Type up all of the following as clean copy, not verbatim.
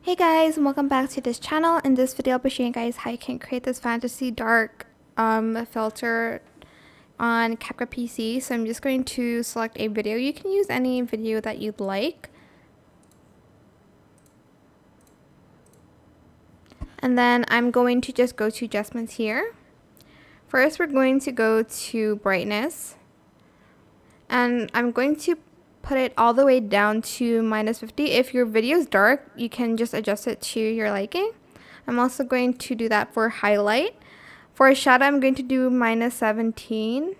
Hey guys, and welcome back to this channel. In this video, I'll be showing you guys how you can create this fantasy dark filter on CapCut PC. So I'm just going to select a video. You can use any video that you'd like. And then I'm going to just go to adjustments here. First, we're going to go to brightness. And I'm going to put it all the way down to -50. If your video is dark, you can just adjust it to your liking. I'm also going to do that for highlight. For shadow, I'm going to do -17.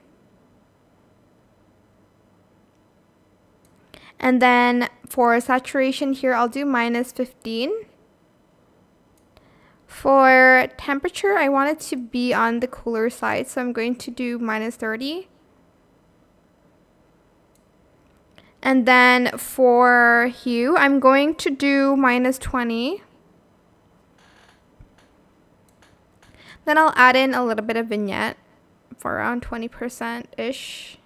And then for saturation here, I'll do -15. For temperature, I want it to be on the cooler side, so I'm going to do -30. And then for hue, I'm going to do -20. Then I'll add in a little bit of vignette for around 20%-ish.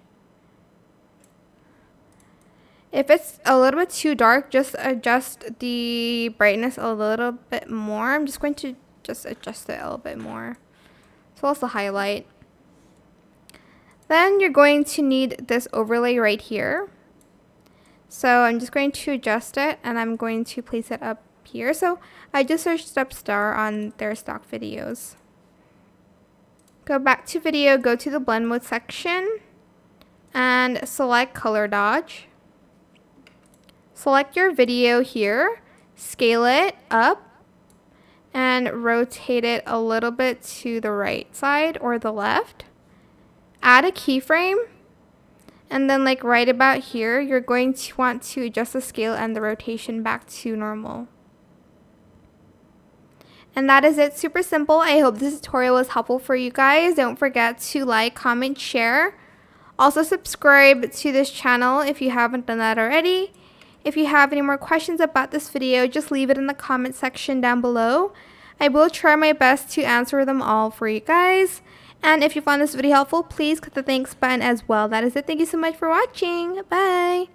If it's a little bit too dark, just adjust the brightness a little bit more. I'm just going to just adjust it a little bit more. So also highlight. Then you're going to need this overlay right here. So I'm just going to adjust it and I'm going to place it up here. So I just searched up Star on their stock videos. Go back to video, go to the blend mode section and select color dodge. Select your video here, scale it up and rotate it a little bit to the right side or the left. Add a keyframe. And then like right about here, you're going to want to adjust the scale and the rotation back to normal. And that is it. Super simple. I hope this tutorial was helpful for you guys. Don't forget to like, comment, share. Also subscribe to this channel if you haven't done that already. If you have any more questions about this video, just leave it in the comment section down below. I will try my best to answer them all for you guys. And if you found this video helpful, please click the thanks button as well. That is it. Thank you so much for watching. Bye.